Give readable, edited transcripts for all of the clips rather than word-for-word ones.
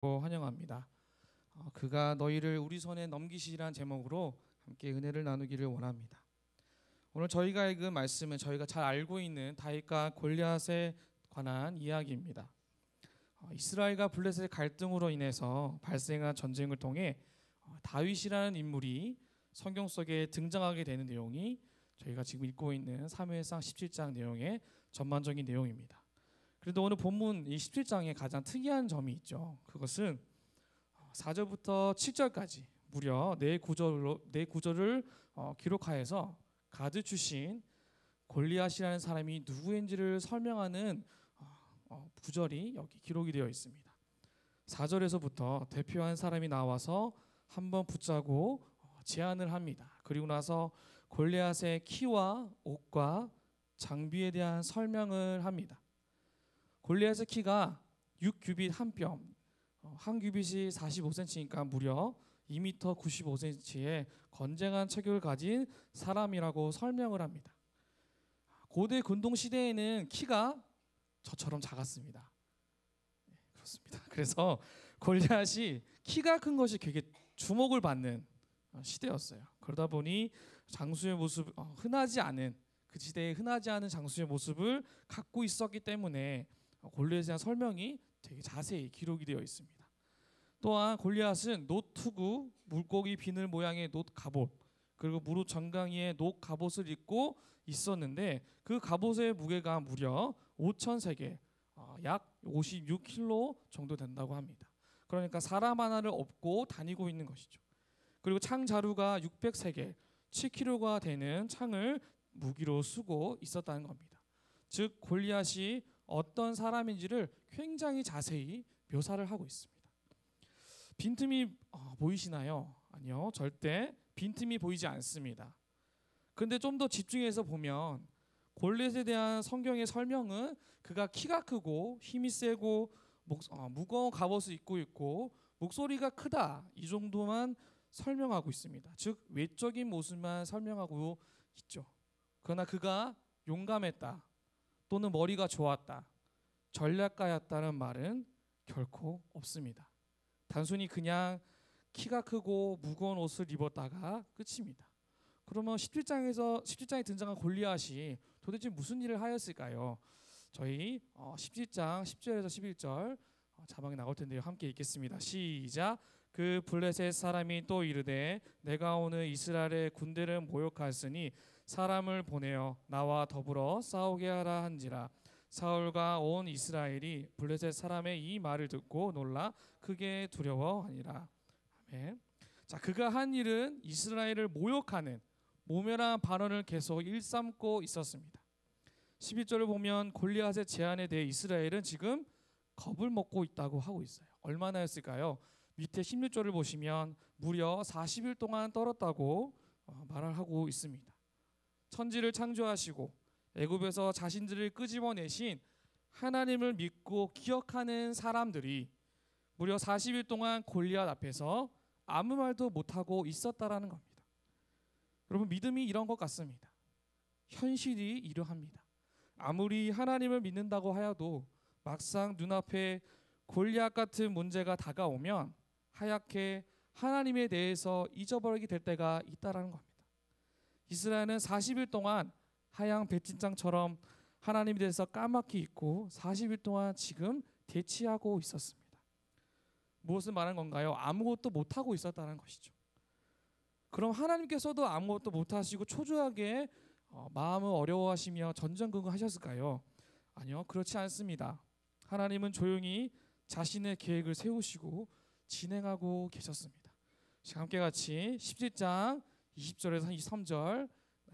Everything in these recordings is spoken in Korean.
환영합니다. 그가 너희를 우리 손에 넘기시리란 제목으로 함께 은혜를 나누기를 원합니다. 오늘 저희가 읽은 말씀은 저희가 잘 알고 있는 다윗과 골리앗에 관한 이야기입니다. 이스라엘과 블레셋의 갈등으로 인해서 발생한 전쟁을 통해 다윗이라는 인물이 성경 속에 등장하게 되는 내용이 저희가 지금 읽고 있는 사무엘상 17장 내용의 전반적인 내용입니다. 그래도 오늘 본문 이 17장에 가장 특이한 점이 있죠. 그것은 4절부터 7절까지 무려 네 구절을 기록하여서 가드 출신 골리앗이라는 사람이 누구인지를 설명하는 구절이 여기 기록이 되어 있습니다. 4절에서부터 대표한 사람이 나와서 한번 붙자고 제안을 합니다. 그리고 나서 골리앗의 키와 옷과 장비에 대한 설명을 합니다. 골리앗의 키가 6규빗 한 뼘, 한 규빗이 45cm니까 무려 2m 95cm의 건장한 체격을 가진 사람이라고 설명을 합니다. 고대 근동 시대에는 키가 저처럼 작았습니다. 그렇습니다. 그래서 골리앗이 키가 큰 것이 되게 주목을 받는 시대였어요. 그러다 보니 장수의 모습, 흔하지 않은 그 시대에 흔하지 않은 장수의 모습을 갖고 있었기 때문에 골리앗에 대한 설명이 되게 자세히 기록이 되어 있습니다. 또한 골리앗은 놋투구, 물고기 비늘 모양의 놋 갑옷, 그리고 무릎 정강이의 놋 갑옷을 입고 있었는데 그 갑옷의 무게가 무려 5,000세겔, 약 56kg 정도 된다고 합니다. 그러니까 사람 하나를 업고 다니고 있는 것이죠. 그리고 창 자루가 600세겔, 7kg가 되는 창을 무기로 쓰고 있었다는 겁니다. 즉 골리앗이 어떤 사람인지를 굉장히 자세히 묘사를 하고 있습니다. 빈틈이 보이시나요? 아니요, 절대 빈틈이 보이지 않습니다. 그런데 좀 더 집중해서 보면 골리앗에 대한 성경의 설명은 그가 키가 크고 힘이 세고 무거운 갑옷을 입고 있고 목소리가 크다, 이 정도만 설명하고 있습니다. 즉 외적인 모습만 설명하고 있죠. 그러나 그가 용감했다 또는 머리가 좋았다, 전략가였다는 말은 결코 없습니다. 단순히 그냥 키가 크고 무거운 옷을 입었다가 끝입니다. 그러면 17장에 등장한 골리앗이 도대체 무슨 일을 하였을까요? 저희 17장 10절에서 11절 자막에 나올 텐데요. 함께 읽겠습니다. 시작. 그 블레셋 사람이 또 이르되 내가 오늘 이스라엘의 군대를 모욕하였으니 사람을 보내어 나와 더불어 싸우게 하라 한지라. 사울과 온 이스라엘이 블레셋 사람의 이 말을 듣고 놀라 크게 두려워하니라. 아멘. 자, 그가 한 일은 이스라엘을 모욕하는 모멸한 발언을 계속 일삼고 있었습니다. 11절을 보면 골리앗의 제안에 대해 이스라엘은 지금 겁을 먹고 있다고 하고 있어요. 얼마나였을까요? 밑에 16절을 보시면 무려 40일 동안 떨었다고 말을 하고 있습니다. 천지를 창조하시고 애굽에서 자신들을 끄집어내신 하나님을 믿고 기억하는 사람들이 무려 40일 동안 골리앗 앞에서 아무 말도 못하고 있었다라는 겁니다. 여러분, 믿음이 이런 것 같습니다. 현실이 이러합니다. 아무리 하나님을 믿는다고 하여도 막상 눈앞에 골리앗 같은 문제가 다가오면 하얗게 하나님에 대해서 잊어버리게 될 때가 있다라는 겁니다. 이스라엘은 40일 동안 하양 배진장처럼 하나님에 대해서 까맣게 잊고 40일 동안 지금 대치하고 있었습니다. 무엇을 말하는 건가요? 아무것도 못하고 있었다는 것이죠. 그럼 하나님께서도 아무것도 못하시고 초조하게 마음을 어려워하시며 전전긍긍하셨을까요? 아니요, 그렇지 않습니다. 하나님은 조용히 자신의 계획을 세우시고 진행하고 계셨습니다. 함께 같이 17장 20절에서 23절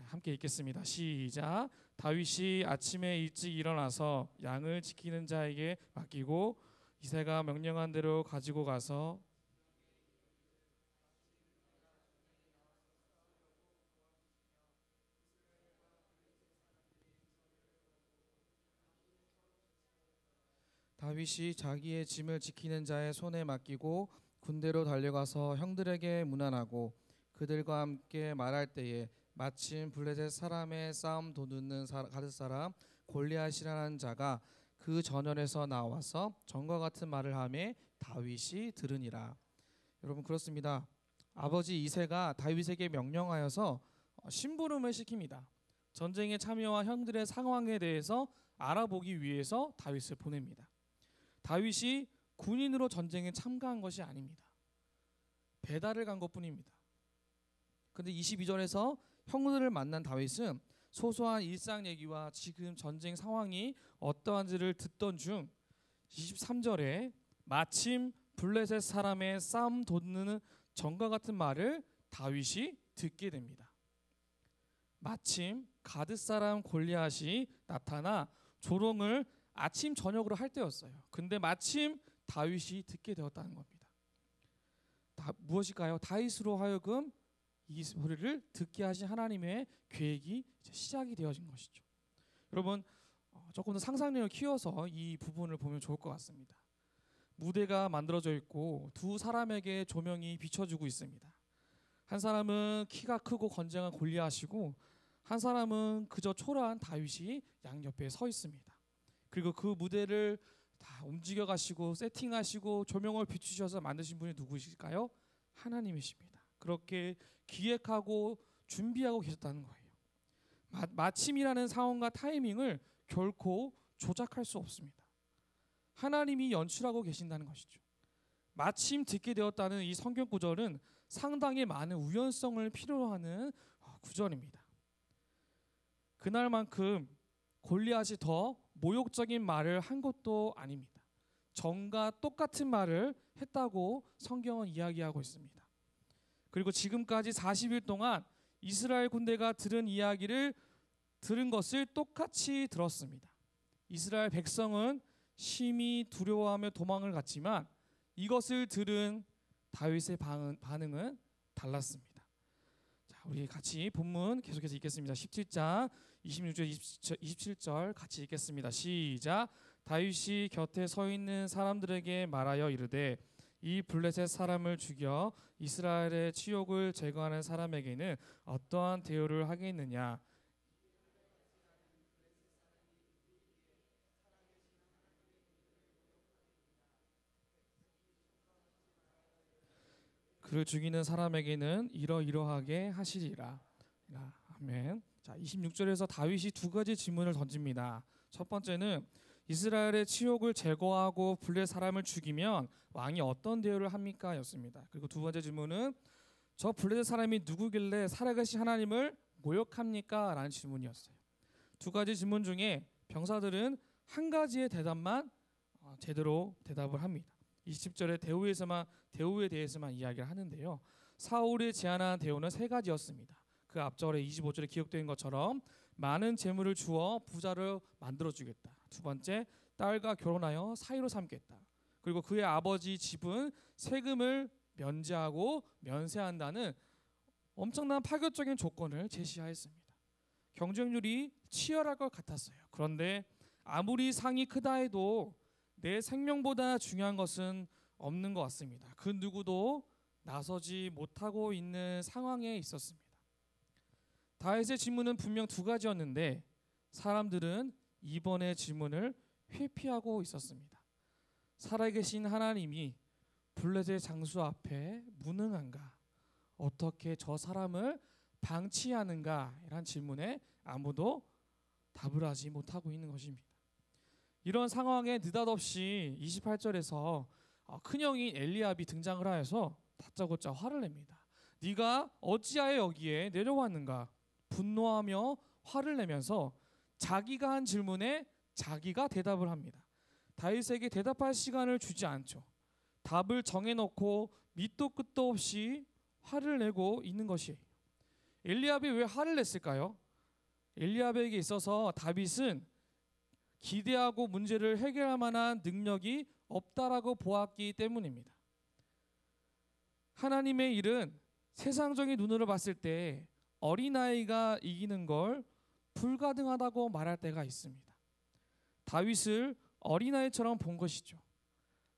함께 읽겠습니다. 시작. 다윗이 아침에 일찍 일어나서 양을 지키는 자에게 맡기고 이새가 명령한 대로 가지고 가서 다윗이 자기의 짐을 지키는 자의 손에 맡기고 군대로 달려가서 형들에게 문안하고 그들과 함께 말할 때에 마침 블레셋 사람의 싸움 도두는 가드 사람 골리앗이라는 자가 그 전열에서 나와서 전과 같은 말을 하며 다윗이 들으니라. 여러분 그렇습니다. 아버지 이새가 다윗에게 명령하여서 심부름을 시킵니다. 전쟁에 참여한 형들의 상황에 대해서 알아보기 위해서 다윗을 보냅니다. 다윗이 군인으로 전쟁에 참가한 것이 아닙니다. 배달을 간 것뿐입니다. 근데 22절에서 형들을 만난 다윗은 소소한 일상 얘기와 지금 전쟁 상황이 어떠한지를 듣던 중 23절에 마침 블레셋 사람의 싸움 돋는 전과 같은 말을 다윗이 듣게 됩니다. 마침 가드 사람 골리앗이 나타나 조롱을 아침 저녁으로 할 때였어요. 근데 마침 다윗이 듣게 되었다는 겁니다. 무엇일까요? 다윗으로 하여금 이 소리를 듣게 하신 하나님의 계획이 이제 시작이 되어진 것이죠. 여러분 조금 더 상상력을 키워서 이 부분을 보면 좋을 것 같습니다. 무대가 만들어져 있고 두 사람에게 조명이 비춰주고 있습니다. 한 사람은 키가 크고 건장한 골리앗이고 한 사람은 그저 초라한 다윗이 양옆에 서 있습니다. 그리고 그 무대를 다 움직여 가시고 세팅하시고 조명을 비추셔서 만드신 분이 누구실까요? 하나님이십니다. 그렇게 기획하고 준비하고 계셨다는 거예요. 마침이라는 상황과 타이밍을 결코 조작할 수 없습니다. 하나님이 연출하고 계신다는 것이죠. 마침 듣게 되었다는 이 성경 구절은 상당히 많은 우연성을 필요로 하는 구절입니다. 그날만큼 골리앗이 더 모욕적인 말을 한 것도 아닙니다. 전과 똑같은 말을 했다고 성경은 이야기하고 있습니다. 그리고 지금까지 40일 동안 이스라엘 군대가 들은 이야기를 들은 것을 똑같이 들었습니다. 이스라엘 백성은 심히 두려워하며 도망을 갔지만 이것을 들은 다윗의 반응은 달랐습니다. 자, 우리 같이 본문 계속해서 읽겠습니다. 17장 26절 27절 같이 읽겠습니다. 시작. 다윗이 곁에 서 있는 사람들에게 말하여 이르되 이 블레셋 사람을 죽여 이스라엘의 치욕을 제거하는 사람에게는 어떠한 대우를 하겠느냐. 그를 죽이는 사람에게는 이러이러하게 하시리라. 아멘. 자, 26절에서 다윗이 두 가지 질문을 던집니다. 첫 번째는 이스라엘의 치욕을 제거하고 블레셋 사람을 죽이면 왕이 어떤 대우를 합니까? 였습니다. 그리고 두 번째 질문은 저 블레셋 사람이 누구길래 살아계신 하나님을 모욕합니까? 라는 질문이었어요. 두 가지 질문 중에 병사들은 한 가지의 대답만 제대로 대답을 합니다. 20절에 대우에 대해서만 이야기를 하는데요. 사울이 제안한 대우는 세 가지였습니다. 그 앞절에 25절에 기록된 것처럼 많은 재물을 주어 부자를 만들어주겠다. 두 번째, 딸과 결혼하여 사위로 삼겠다. 그리고 그의 아버지 집은 세금을 면제하고 면세한다는 엄청난 파격적인 조건을 제시하였습니다. 경쟁률이 치열할 것 같았어요. 그런데 아무리 상이 크다 해도 내 생명보다 중요한 것은 없는 것 같습니다. 그 누구도 나서지 못하고 있는 상황에 있었습니다. 다윗의 질문은 분명 두 가지였는데 사람들은 이번의 질문을 회피하고 있었습니다. 살아계신 하나님이 블레셋 장수 앞에 무능한가? 어떻게 저 사람을 방치하는가? 이란 질문에 아무도 답을 하지 못하고 있는 것입니다. 이런 상황에 느닷없이 28절에서 큰형인 엘리압이 등장을 하여서 다짜고짜 화를 냅니다. 네가 어찌하여 여기에 내려왔는가? 분노하며 화를 내면서 자기가 한 질문에 자기가 대답을 합니다. 다윗에게 대답할 시간을 주지 않죠. 답을 정해놓고 밑도 끝도 없이 화를 내고 있는 것이에요. 엘리압이 왜 화를 냈을까요? 엘리압에게 있어서 다윗은 기대하고 문제를 해결할 만한 능력이 없다라고 보았기 때문입니다. 하나님의 일은 세상적인 눈으로 봤을 때 어린아이가 이기는 걸 불가능하다고 말할 때가 있습니다. 다윗을 어린아이처럼 본 것이죠.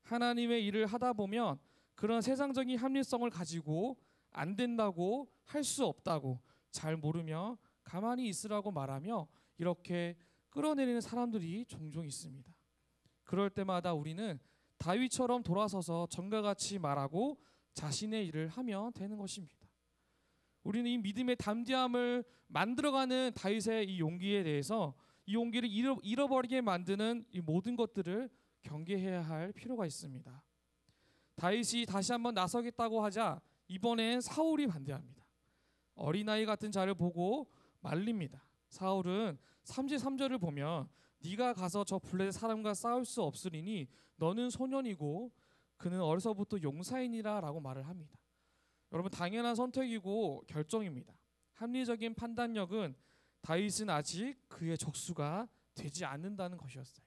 하나님의 일을 하다 보면 그런 세상적인 합리성을 가지고 안 된다고 할 수 없다고 잘 모르며 가만히 있으라고 말하며 이렇게 끌어내리는 사람들이 종종 있습니다. 그럴 때마다 우리는 다윗처럼 돌아서서 전과 같이 말하고 자신의 일을 하면 되는 것입니다. 우리는 이 믿음의 담대함을 만들어가는 다윗의 이 용기에 대해서 이 용기를 잃어버리게 만드는 이 모든 것들을 경계해야 할 필요가 있습니다. 다윗이 다시 한번 나서겠다고 하자 이번엔 사울이 반대합니다. 어린아이 같은 자를 보고 말립니다. 사울은 33절을 보면 네가 가서 저 블레셋 사람과 싸울 수 없으리니 너는 소년이고 그는 어려서부터 용사이니라 라고 말을 합니다. 여러분, 당연한 선택이고 결정입니다. 합리적인 판단력은 다윗은 아직 그의 적수가 되지 않는다는 것이었어요.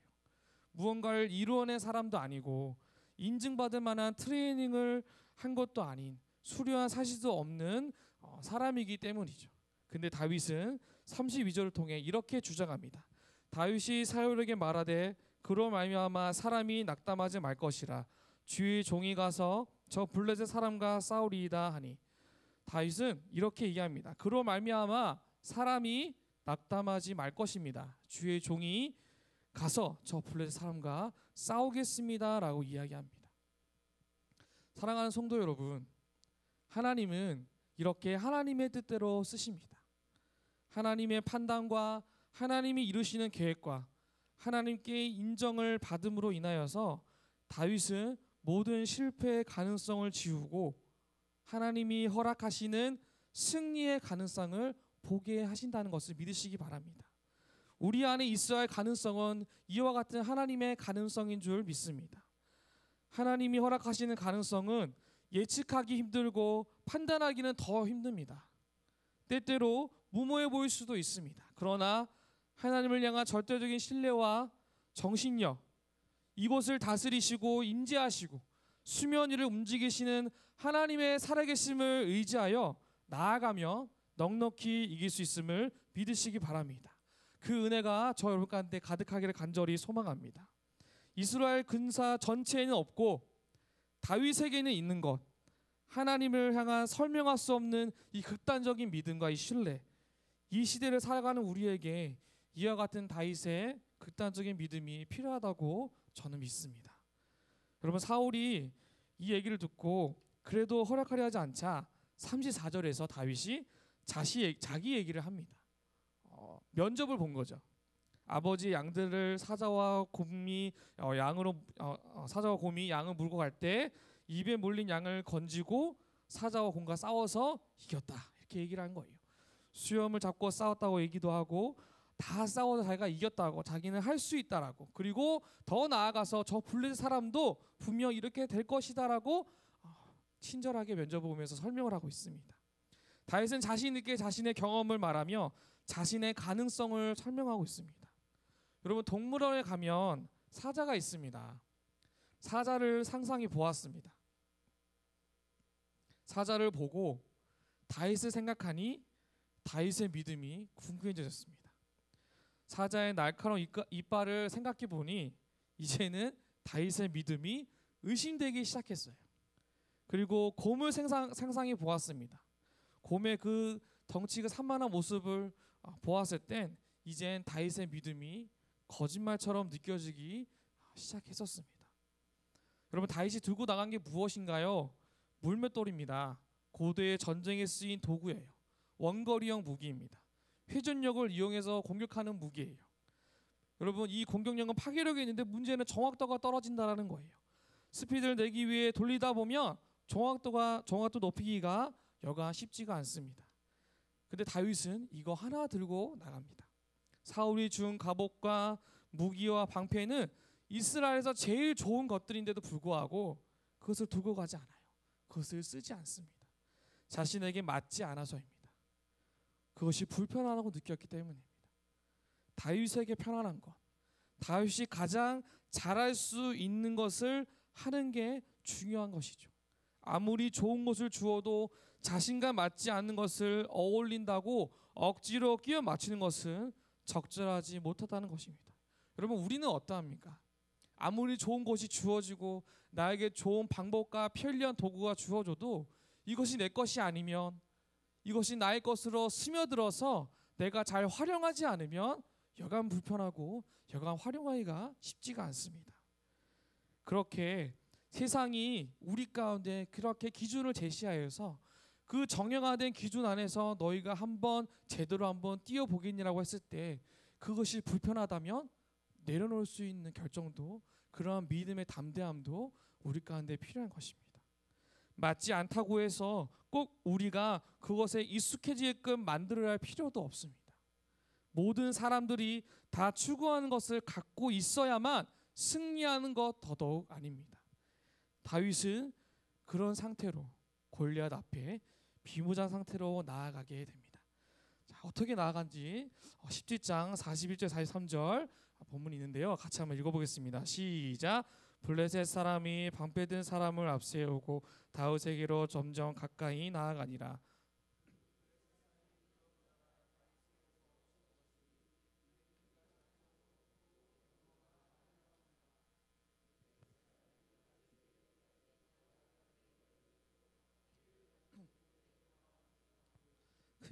무언가를 이루어낸 사람도 아니고 인증받을 만한 트레이닝을 한 것도 아닌 수료한 사실도 없는 사람이기 때문이죠. 근데 다윗은 32절을 통해 이렇게 주장합니다. 다윗이 사울에게 말하되 그로 말미암아 사람이 낙담하지 말 것이라 주의 종이 가서 저 블레셋 사람과 싸우리이다 하니, 다윗은 이렇게 얘기합니다. 그로 말미암아 사람이 낙담하지 말 것입니다. 주의 종이 가서 저 블레셋 사람과 싸우겠습니다 라고 이야기합니다. 사랑하는 성도 여러분, 하나님은 이렇게 하나님의 뜻대로 쓰십니다. 하나님의 판단과 하나님이 이루시는 계획과 하나님께 인정을 받음으로 인하여서 다윗은 모든 실패의 가능성을 지우고 하나님이 허락하시는 승리의 가능성을 보게 하신다는 것을 믿으시기 바랍니다. 우리 안에 있어야 할 가능성은 이와 같은 하나님의 가능성인 줄 믿습니다. 하나님이 허락하시는 가능성은 예측하기 힘들고 판단하기는 더 힘듭니다. 때때로 무모해 보일 수도 있습니다. 그러나 하나님을 향한 절대적인 신뢰와 정신력, 이곳을 다스리시고 인지하시고 수면 위를 움직이시는 하나님의 살아계심을 의지하여 나아가며 넉넉히 이길 수 있음을 믿으시기 바랍니다. 그 은혜가 저 여러분 가운데 가득하기를 간절히 소망합니다. 이스라엘 군사 전체에는 없고 다윗에게는 있는 것, 하나님을 향한 설명할 수 없는 이 극단적인 믿음과 이 신뢰, 이 시대를 살아가는 우리에게 이와 같은 다윗의 극단적인 믿음이 필요하다고 저는 믿습니다. 여러분, 사울이 이 얘기를 듣고 그래도 허락하려 하지 않자 34절에서 다윗이 자기 얘기를 합니다. 면접을 본 거죠. 아버지 양들을 사자와 곰이 사자와 곰이 양을 물고 갈 때 입에 몰린 양을 건지고 사자와 곰과 싸워서 이겼다, 이렇게 얘기를 한 거예요. 수염을 잡고 싸웠다고 얘기도 하고 다 싸워서 자기가 이겼다고, 자기는 할 수 있다라고, 그리고 더 나아가서 저 블레셋 사람도 분명 이렇게 될 것이다라고 친절하게 면접을 보면서 설명을 하고 있습니다. 다윗은 자신 있게 자신의 경험을 말하며 자신의 가능성을 설명하고 있습니다. 여러분, 동물원에 가면 사자가 있습니다. 사자를 상상해 보았습니다. 사자를 보고 다윗을 생각하니 다윗의 믿음이 궁금해졌습니다. 사자의 날카로운 이빨을 생각해 보니 이제는 다윗의 믿음이 의심되기 시작했어요. 그리고 곰을 상상해 보았습니다. 곰의 그 덩치가 산만한 모습을 보았을 땐 이젠 다윗의 믿음이 거짓말처럼 느껴지기 시작했었습니다. 여러분, 다윗이 들고 나간 게 무엇인가요? 물맷돌입니다. 고대의 전쟁에 쓰인 도구예요. 원거리형 무기입니다. 회전력을 이용해서 공격하는 무기예요. 여러분, 이 공격력은 파괴력이 있는데 문제는 정확도가 떨어진다는 거예요. 스피드를 내기 위해 돌리다 보면 정확도 높이기가 여간 쉽지가 않습니다. 근데 다윗은 이거 하나 들고 나갑니다. 사울이 준 갑옷과 무기와 방패는 이스라엘에서 제일 좋은 것들인데도 불구하고 그것을 두고 가지 않아요. 그것을 쓰지 않습니다. 자신에게 맞지 않아서입니다. 그것이 불편하다고 느꼈기 때문입니다. 다윗에게 편안한 것, 다윗이 가장 잘할 수 있는 것을 하는 게 중요한 것이죠. 아무리 좋은 것을 주어도 자신과 맞지 않는 것을 어울린다고 억지로 끼워 맞추는 것은 적절하지 못하다는 것입니다. 여러분, 우리는 어떠합니까? 아무리 좋은 것이 주어지고 나에게 좋은 방법과 편리한 도구가 주어져도 이것이 내 것이 아니면, 이것이 나의 것으로 스며들어서 내가 잘 활용하지 않으면 여간 불편하고 여간 활용하기가 쉽지가 않습니다. 그렇게 세상이 우리 가운데 그렇게 기준을 제시하여서 그 정형화된 기준 안에서 너희가 제대로 한번 뛰어보겠니라고 했을 때 그것이 불편하다면 내려놓을 수 있는 결정도, 그러한 믿음의 담대함도 우리 가운데 필요한 것입니다. 맞지 않다고 해서 꼭 우리가 그것에 익숙해지게끔 만들어야 할 필요도 없습니다. 모든 사람들이 다 추구하는 것을 갖고 있어야만 승리하는 것 더더욱 아닙니다. 다윗은 그런 상태로 골리앗 앞에 비무장 상태로 나아가게 됩니다. 자, 어떻게 나아간지 17장 41절 43절 본문이 있는데요. 같이 한번 읽어보겠습니다. 시작. 블레셋 사람이 방패 든 사람을 앞세우고 다윗에게로 점점 가까이 나아가니라.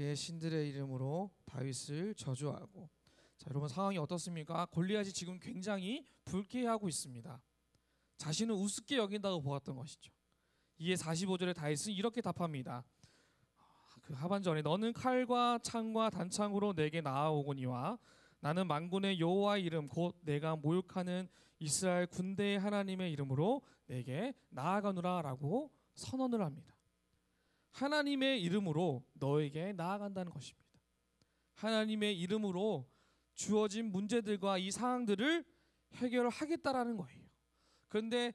그의 신들의 이름으로 다윗을 저주하고. 자, 여러분 상황이 어떻습니까? 골리앗이 지금 굉장히 불쾌해하고 있습니다. 자신은 우습게 여긴다고 보았던 것이죠. 이에 45절에 다윗은 이렇게 답합니다. 그 하반절에 너는 칼과 창과 단창으로 내게 나아오거니와 나는 만군의 여호와의 이름 곧 내가 모욕하는 이스라엘 군대의 하나님의 이름으로 내게 나아가노라 라고 선언을 합니다. 하나님의 이름으로 너에게 나아간다는 것입니다. 하나님의 이름으로 주어진 문제들과 이 상황들을 해결하겠다라는 거예요. 그런데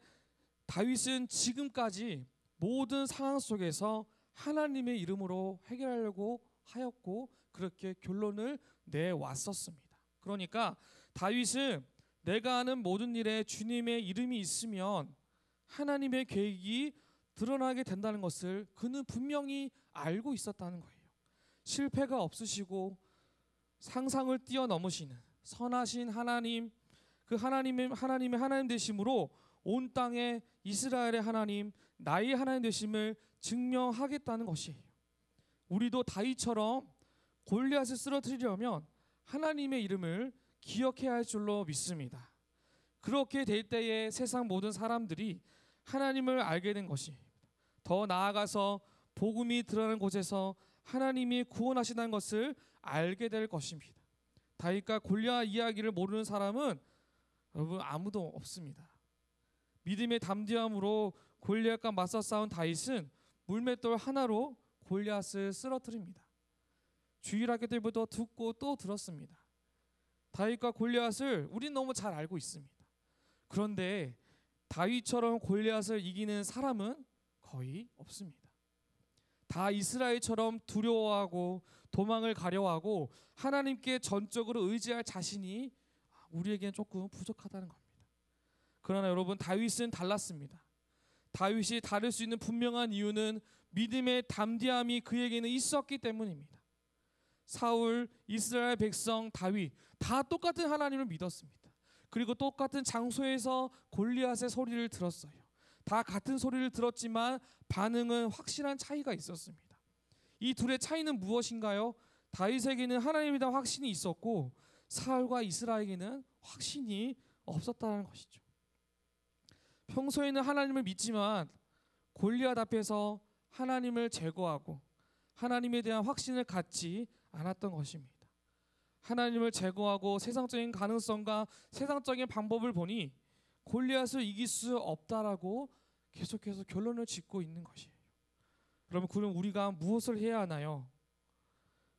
다윗은 지금까지 모든 상황 속에서 하나님의 이름으로 해결하려고 하였고 그렇게 결론을 내왔었습니다. 그러니까 다윗은 내가 하는 모든 일에 주님의 이름이 있으면 하나님의 계획이 드러나게 된다는 것을 그는 분명히 알고 있었다는 거예요. 실패가 없으시고 상상을 뛰어넘으시는 선하신 하나님, 그 하나님의 하나님 되심으로 온 땅에 이스라엘의 하나님, 나의 하나님 되심을 증명하겠다는 것이에요. 우리도 다윗처럼 골리앗을 쓰러뜨리려면 하나님의 이름을 기억해야 할 줄로 믿습니다. 그렇게 될 때에 세상 모든 사람들이 하나님을 알게 된 것이, 더 나아가서 복음이 드러나는 곳에서 하나님이 구원하신다는 것을 알게 될 것입니다. 다윗과 골리앗 이야기를 모르는 사람은 여러분 아무도 없습니다. 믿음의 담대함으로 골리앗과 맞서 싸운 다윗은 물맷돌 하나로 골리앗을 쓰러뜨립니다. 주일학교 때부터 듣고 또 들었습니다. 다윗과 골리앗을 우린 너무 잘 알고 있습니다. 그런데 다윗처럼 골리앗을 이기는 사람은 거의 없습니다. 다 이스라엘처럼 두려워하고 도망을 가려하고 하나님께 전적으로 의지할 자신이 우리에게는 조금 부족하다는 겁니다. 그러나 여러분 다윗은 달랐습니다. 다윗이 다를 수 있는 분명한 이유는 믿음의 담대함이 그에게는 있었기 때문입니다. 사울, 이스라엘 백성, 다윗 다 똑같은 하나님을 믿었습니다. 그리고 똑같은 장소에서 골리앗의 소리를 들었어요. 다 같은 소리를 들었지만 반응은 확실한 차이가 있었습니다. 이 둘의 차이는 무엇인가요? 다윗에게는 하나님에 대한 확신이 있었고 사울과 이스라엘에게는 확신이 없었다는 것이죠. 평소에는 하나님을 믿지만 골리앗 앞에서 하나님을 제거하고 하나님에 대한 확신을 갖지 않았던 것입니다. 하나님을 제거하고 세상적인 가능성과 세상적인 방법을 보니 골리앗을 이길 수 없다라고 계속해서 결론을 짓고 있는 것이에요. 그러면 그럼 우리가 무엇을 해야 하나요?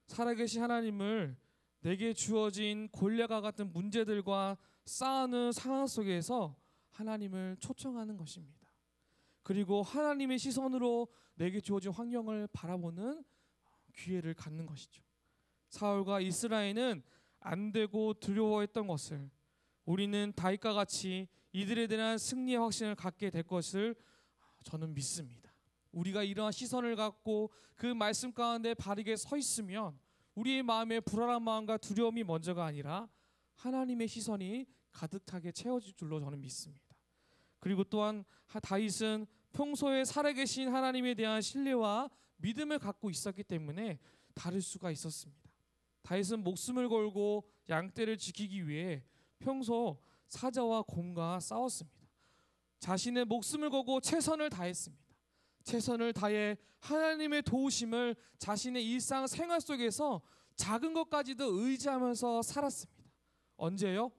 살아계신 하나님을 내게 주어진 골리앗과 같은 문제들과 싸우는 상황 속에서 하나님을 초청하는 것입니다. 그리고 하나님의 시선으로 내게 주어진 환경을 바라보는 기회를 갖는 것이죠. 사울과 이스라엘은 안 되고 두려워했던 것을 우리는 다윗과 같이 이들에 대한 승리의 확신을 갖게 될 것을 저는 믿습니다. 우리가 이러한 시선을 갖고 그 말씀 가운데 바르게 서 있으면 우리의 마음에 불안한 마음과 두려움이 먼저가 아니라 하나님의 시선이 가득하게 채워질 줄로 저는 믿습니다. 그리고 또한 다윗은 평소에 살아계신 하나님에 대한 신뢰와 믿음을 갖고 있었기 때문에 다를 수가 있었습니다. 다윗은 목숨을 걸고 양떼를 지키기 위해 평소 사자와 곰과 싸웠습니다. 자신의 목숨을 걸고 최선을 다했습니다. 최선을 다해 하나님의 도우심을 자신의 일상 생활 속에서 작은 것까지도 의지하면서 살았습니다. 언제요?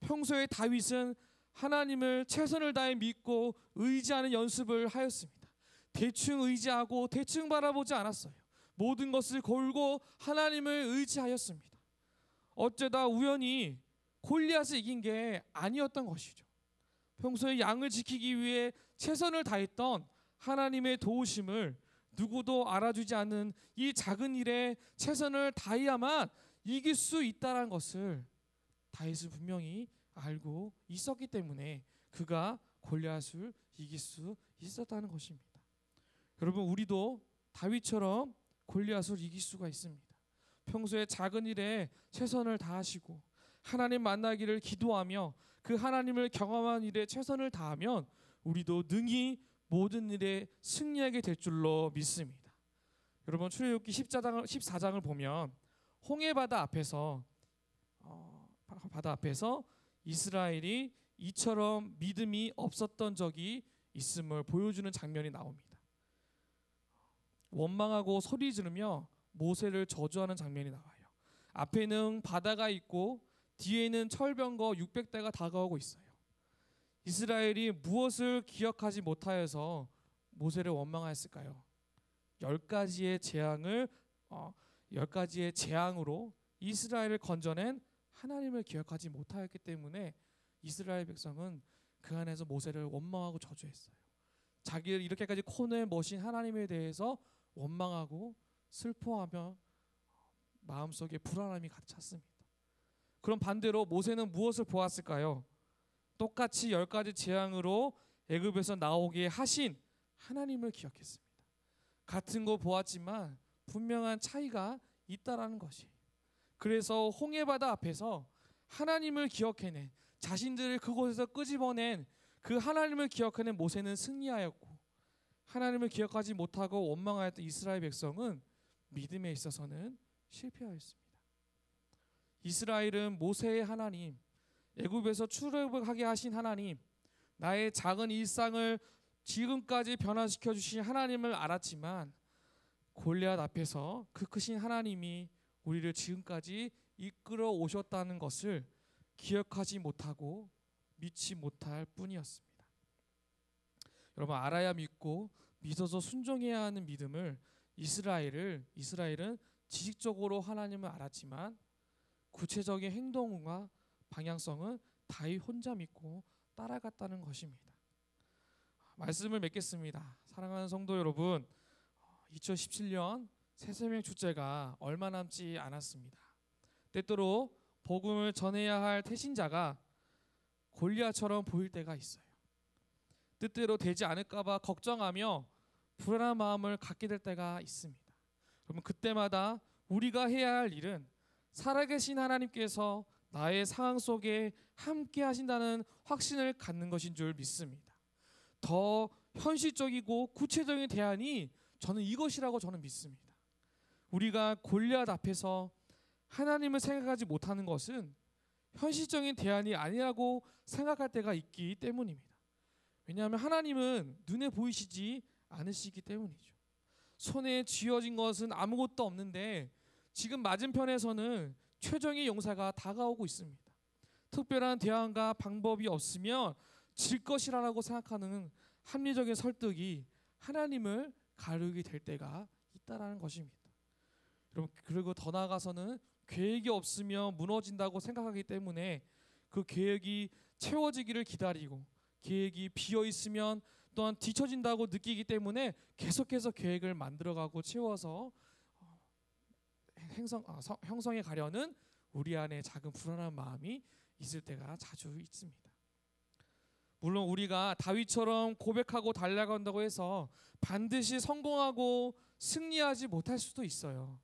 평소에 다윗은 하나님을 최선을 다해 믿고 의지하는 연습을 하였습니다. 대충 의지하고 대충 바라보지 않았어요. 모든 것을 걸고 하나님을 의지하였습니다. 어쩌다 우연히 골리앗을 이긴 게 아니었던 것이죠. 평소에 양을 지키기 위해 최선을 다했던 하나님의 도우심을 누구도 알아주지 않는 이 작은 일에 최선을 다해야만 이길 수 있다는 것을 다윗은 분명히 알고 있었기 때문에 그가 골리앗을 이길 수 있었다는 것입니다. 여러분, 우리도 다윗처럼 골리앗을 이길 수가 있습니다. 평소에 작은 일에 최선을 다하시고 하나님 만나기를 기도하며 그 하나님을 경험한 일에 최선을 다하면 우리도 능히 모든 일에 승리하게 될 줄로 믿습니다. 여러분, 출애굽기 14장을 보면 홍해 바다 앞에서 이스라엘이 이처럼 믿음이 없었던 적이 있음을 보여주는 장면이 나옵니다. 원망하고 소리 지르며 모세를 저주하는 장면이 나와요. 앞에는 바다가 있고 뒤에는 철병거 600대가 다가오고 있어요. 이스라엘이 무엇을 기억하지 못하여서 모세를 원망하였을까요? 10가지의 재앙으로 이스라엘을 건져낸 하나님을 기억하지 못하였기 때문에 이스라엘 백성은 그 안에서 모세를 원망하고 저주했어요. 자기를 이렇게까지 코너에 모신 하나님에 대해서 원망하고 슬퍼하며 마음속에 불안함이 가득 찼습니다. 그럼 반대로 모세는 무엇을 보았을까요? 똑같이 10가지 재앙으로 애굽에서 나오게 하신 하나님을 기억했습니다. 같은 거 보았지만 분명한 차이가 있다라는 것이에요. 그래서 홍해바다 앞에서 하나님을 기억해낸, 자신들을 그곳에서 끄집어낸 그 하나님을 기억해낸 모세는 승리하였고, 하나님을 기억하지 못하고 원망하였던 이스라엘 백성은 믿음에 있어서는 실패하였습니다. 이스라엘은 모세의 하나님, 애굽에서 출애굽하게 하신 하나님, 나의 작은 일상을 지금까지 변화시켜 주신 하나님을 알았지만 골리앗 앞에서 그 크신 하나님이 우리를 지금까지 이끌어 오셨다는 것을 기억하지 못하고 믿지 못할 뿐이었습니다. 여러분, 알아야 믿고 믿어서 순종해야 하는 믿음을 이스라엘은 지식적으로 하나님을 알았지만 구체적인 행동과 방향성은 다윗 혼자 믿고 따라갔다는 것입니다. 말씀을 맺겠습니다. 사랑하는 성도 여러분, 2017년 새세명 축제가 얼마 남지 않았습니다. 때때로 복음을 전해야 할 태신자가 골리앗처럼 보일 때가 있어요. 뜻대로 되지 않을까 봐 걱정하며 불안한 마음을 갖게 될 때가 있습니다. 그러면 그때마다 우리가 해야 할 일은 살아계신 하나님께서 나의 상황 속에 함께 하신다는 확신을 갖는 것인 줄 믿습니다. 더 현실적이고 구체적인 대안이 저는 이것이라고 저는 믿습니다. 우리가 골리앗 앞에서 하나님을 생각하지 못하는 것은 현실적인 대안이 아니라고 생각할 때가 있기 때문입니다. 왜냐하면 하나님은 눈에 보이시지 않으시기 때문이죠. 손에 쥐어진 것은 아무것도 없는데 지금 맞은편에서는 최종의 용사가 다가오고 있습니다. 특별한 대안과 방법이 없으면 질 것이라고 생각하는 합리적인 설득이 하나님을 가르게 될 때가 있다라는 것입니다. 여러분, 그리고 더 나아가서는 계획이 없으면 무너진다고 생각하기 때문에 그 계획이 채워지기를 기다리고 계획이 비어 있으면 또한 뒤처진다고 느끼기 때문에 계속해서 계획을 만들어가고 채워서 형성해 가려는 우리 안에 작은 불안한 마음이 있을 때가 자주 있습니다. 물론 우리가 다윗처럼 고백하고 달려간다고 해서 반드시 성공하고 승리하지 못할 수도 있어요.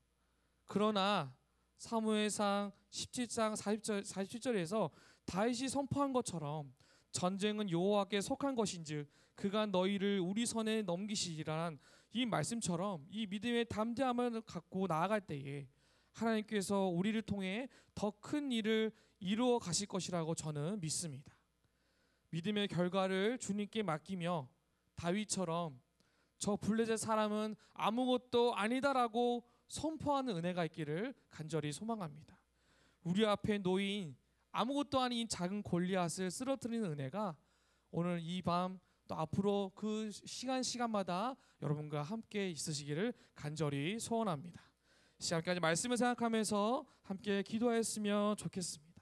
그러나 사무엘상 17장 47절에서 다윗이 선포한 것처럼 전쟁은 여호와께 속한 것인즉 그가 너희를 우리 손에 넘기시리라는 이 말씀처럼 이 믿음의 담대함을 갖고 나아갈 때에 하나님께서 우리를 통해 더 큰 일을 이루어 가실 것이라고 저는 믿습니다. 믿음의 결과를 주님께 맡기며 다윗처럼 저 블레셋 사람은 아무것도 아니다라고 선포하는 은혜가 있기를 간절히 소망합니다. 우리 앞에 놓인 아무것도 아닌 작은 골리앗을 쓰러뜨리는 은혜가 오늘 이 밤 또 앞으로 그 시간마다 여러분과 함께 있으시기를 간절히 소원합니다. 시간까지 말씀을 생각하면서 함께 기도하였으면 좋겠습니다.